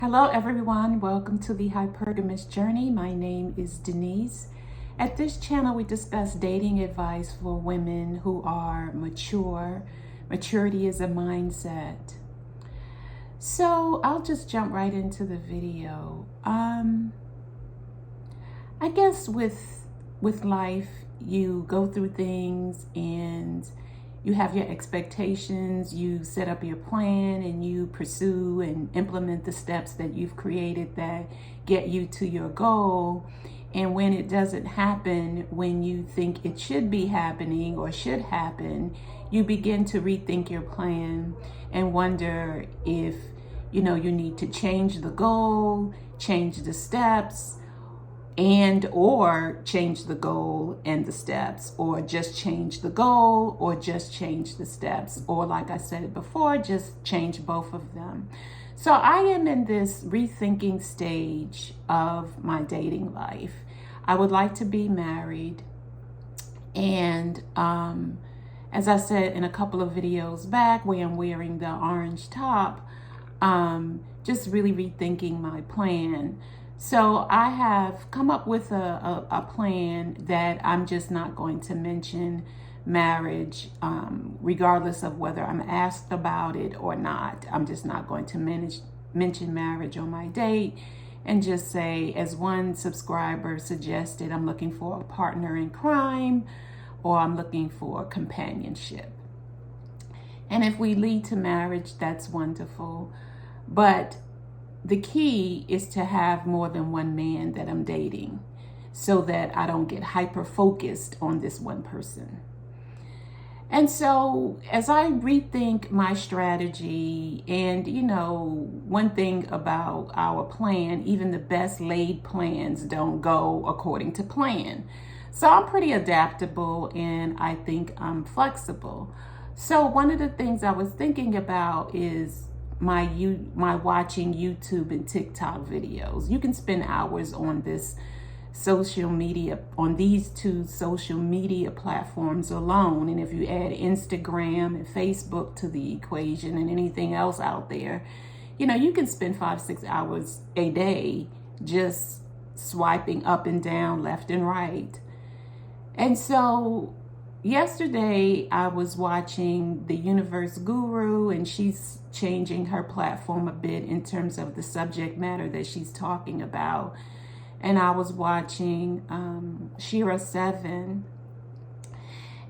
Hello everyone, welcome to the Hypergamous Journey. My name is Denise. At this channel we discuss dating advice for women who are mature. Maturity is a mindset. So I'll just jump right into the video. I guess with life you go through things and you have your expectations, you set up your plan, and you pursue and implement the steps that you've created that get you to your goal. And when it doesn't happen when you think it should be happening or should happen, you begin to rethink your plan and wonder if you need to change the goal, change the steps, and or change the goal and the steps, or just change the goal or just change the steps, or like I said before, just change both of them. So I am in this rethinking stage of my dating life. I would like to be married, and as I said in a couple of videos back where I'm wearing the orange top, just really rethinking my plan. So I have come up with a plan that I'm just not going to mention marriage, regardless of whether I'm asked about it or not. I'm just not going to mention marriage on my date, and just say, as one subscriber suggested, I'm looking for a partner in crime, or I'm looking for companionship. And if we lead to marriage, that's wonderful. But the key is to have more than one man that I'm dating, so that I don't get hyper focused on this one person. And so as I rethink my strategy, and one thing about our plan, even the best laid plans don't go according to plan. So I'm pretty adaptable, and I think I'm flexible. So one of the things I was thinking about is my watching YouTube and TikTok videos. You can spend hours on these two social media platforms alone. And if you add Instagram and Facebook to the equation and anything else out there, you can spend 5-6 hours a day just swiping up and down, left and right. And so yesterday I was watching the Universe Guru, and she's changing her platform a bit in terms of the subject matter that she's talking about. And I was watching Cherishes 7.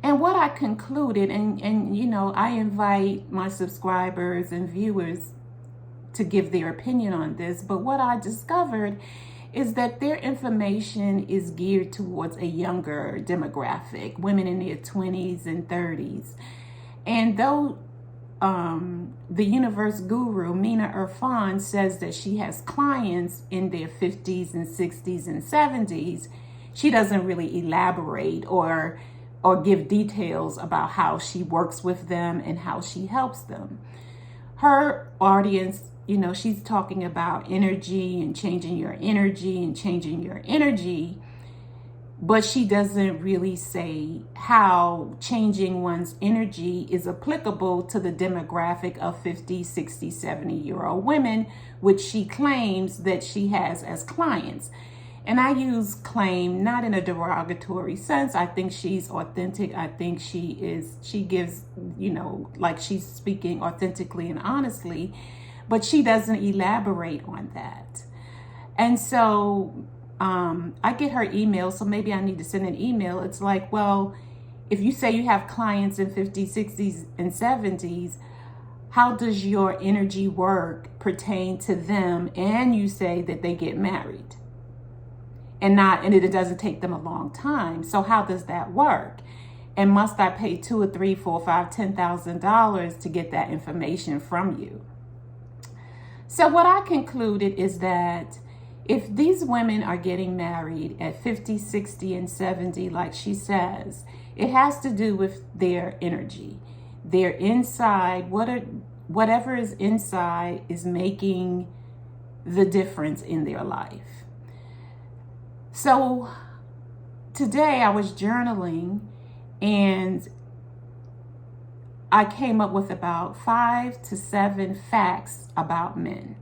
And what I concluded, and I invite my subscribers and viewers to give their opinion on this, but what I discovered is that their information is geared towards a younger demographic, women in their 20s and 30s. And though the Universe Guru, Mina Irfan, says that she has clients in their 50s and 60s and 70s, she doesn't really elaborate or give details about how she works with them and how she helps them. Her audience, she's talking about energy and changing your energy and changing your energy, but she doesn't really say how changing one's energy is applicable to the demographic of 50, 60, 70-year-old women, which she claims that she has as clients. And I use claim not in a derogatory sense. I think she's authentic. I think she gives, like she's speaking authentically and honestly, but she doesn't elaborate on that. And so I get her email, so maybe I need to send an email. It's like, well, if you say you have clients in 50s, 60s, and 70s, how does your energy work pertain to them? And you say that they get married and it doesn't take them a long time. So how does that work? And must I pay $2,000 or $3,000, $4,000, $5,000, $10,000 to get that information from you? So what I concluded is that if these women are getting married at 50, 60, and 70, like she says, it has to do with their energy. Their inside, whatever is inside is making the difference in their life. So today I was journaling, and I came up with about 5 to 7 facts about men.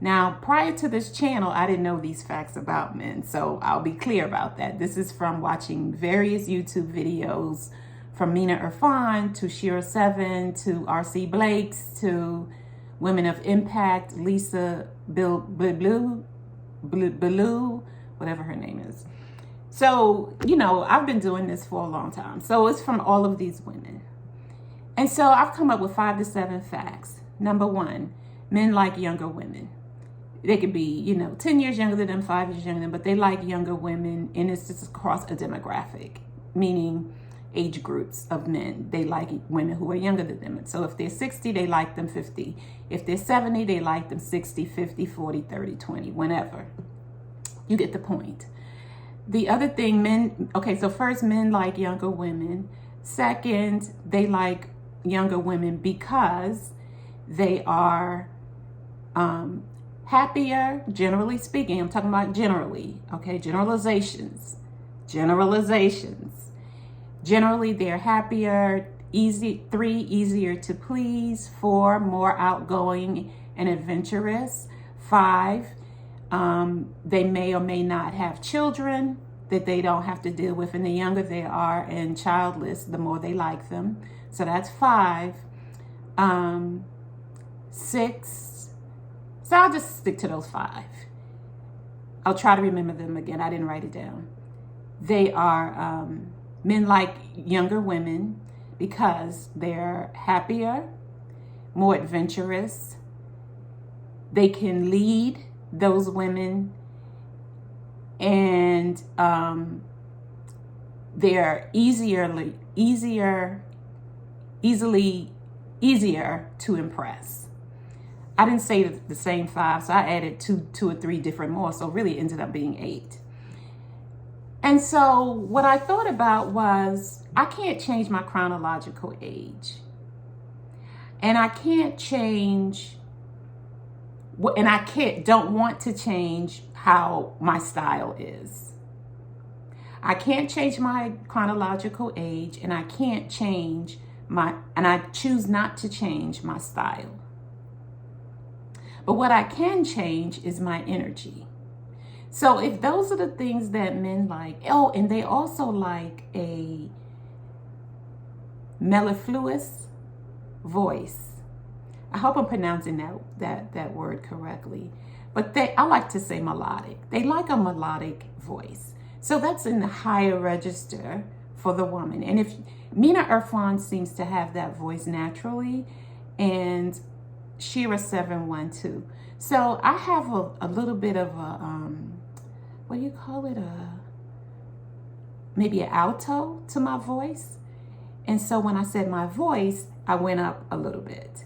Now, prior to this channel, I didn't know these facts about men, so I'll be clear about that. This is from watching various YouTube videos from Mina Irfan to Shira Seven to R.C. Blakes to Women of Impact, Lisa Blue, whatever her name is. So, I've been doing this for a long time. So it's from all of these women. And so I've come up with 5 to 7 facts. Number 1, men like younger women. They could be, 10 years younger than them, 5 years younger than them, but they like younger women, and it's just across a demographic, meaning age groups of men. They like women who are younger than them. So if they're 60, they like them 50. If they're 70, they like them 60, 50, 40, 30, 20, whenever. You get the point. The other thing, so first, men like younger women. Second, they like younger women because they are happier, generally speaking. I'm talking about generally, okay? Generalizations. Generally, they're happier, 3, easier to please. 4, more outgoing and adventurous. 5, they may or may not have children that they don't have to deal with. And the younger they are and childless, the more they like them. So that's 5. 6. So I'll just stick to those 5. I'll try to remember them again. I didn't write it down. They are men like younger women because they're happier, more adventurous. They can lead those women, and they're easier to impress. I didn't say the same 5, so I added 2 or 3 different more, so really it ended up being 8. And so what I thought about was, I can't change my chronological age. And I can't change, and don't want to change how my style is. I can't change my chronological age, and I can't change and I choose not to change my style. But what I can change is my energy. So if those are the things that men like, and they also like a mellifluous voice. I hope I'm pronouncing that word correctly. But I like to say melodic. They like a melodic voice. So that's in the higher register for the woman. And if Mina Irfan seems to have that voice naturally, and Shira 712. So I have a little bit of a, what do you call it? Maybe an alto to my voice. And so when I said my voice, I went up a little bit.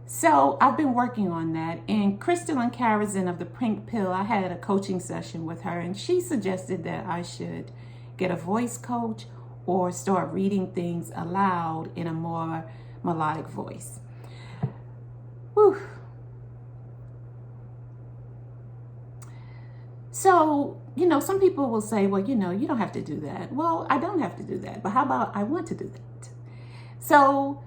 So I've been working on that. And Crystalline Karazin of the Pink Pill, I had a coaching session with her, and she suggested that I should get a voice coach or start reading things aloud in a more melodic voice. Whew. So, some people will say, well, you don't have to do that. Well, I don't have to do that. But how about I want to do that? So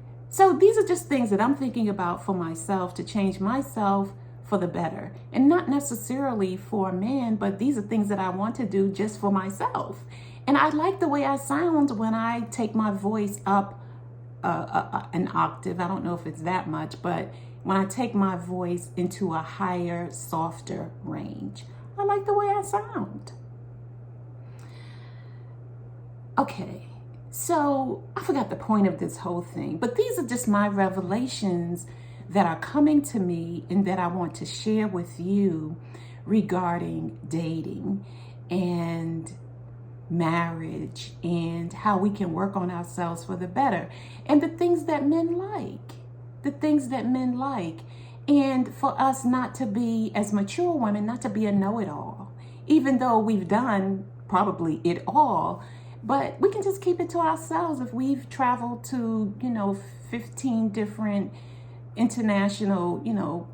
these are just things that I'm thinking about for myself, to change myself for the better. And not necessarily for a man, but these are things that I want to do just for myself. And I like the way I sound when I take my voice up an octave. I don't know if it's that much, but when I take my voice into a higher, softer range. I like the way I sound. Okay, so I forgot the point of this whole thing, but these are just my revelations that are coming to me and that I want to share with you regarding dating and marriage and how we can work on ourselves for the better, and the things that men like. And for us not to be, as mature women, not to be a know-it-all, even though we've done probably it all, but we can just keep it to ourselves. If we've traveled to, 15 different international,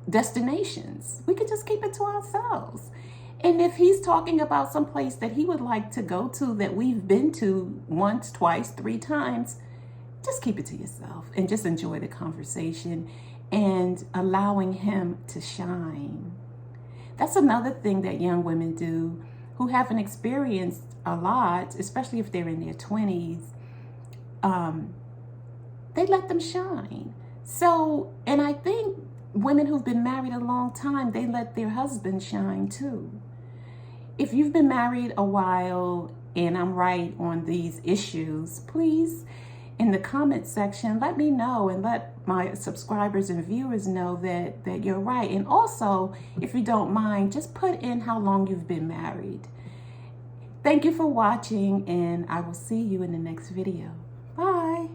destinations, we can just keep it to ourselves. And if he's talking about some place that he would like to go to that we've been to once, twice, 3 times, just keep it to yourself and just enjoy the conversation and allowing him to shine. That's another thing that young women do who haven't experienced a lot, especially if they're in their 20s. They let them shine. So, and I think women who've been married a long time, they let their husband shine too. If you've been married a while and I'm right on these issues, please, in the comment section, let me know and let my subscribers and viewers know that you're right. And also, if you don't mind, just put in how long you've been married. Thank you for watching, and I will see you in the next video. Bye.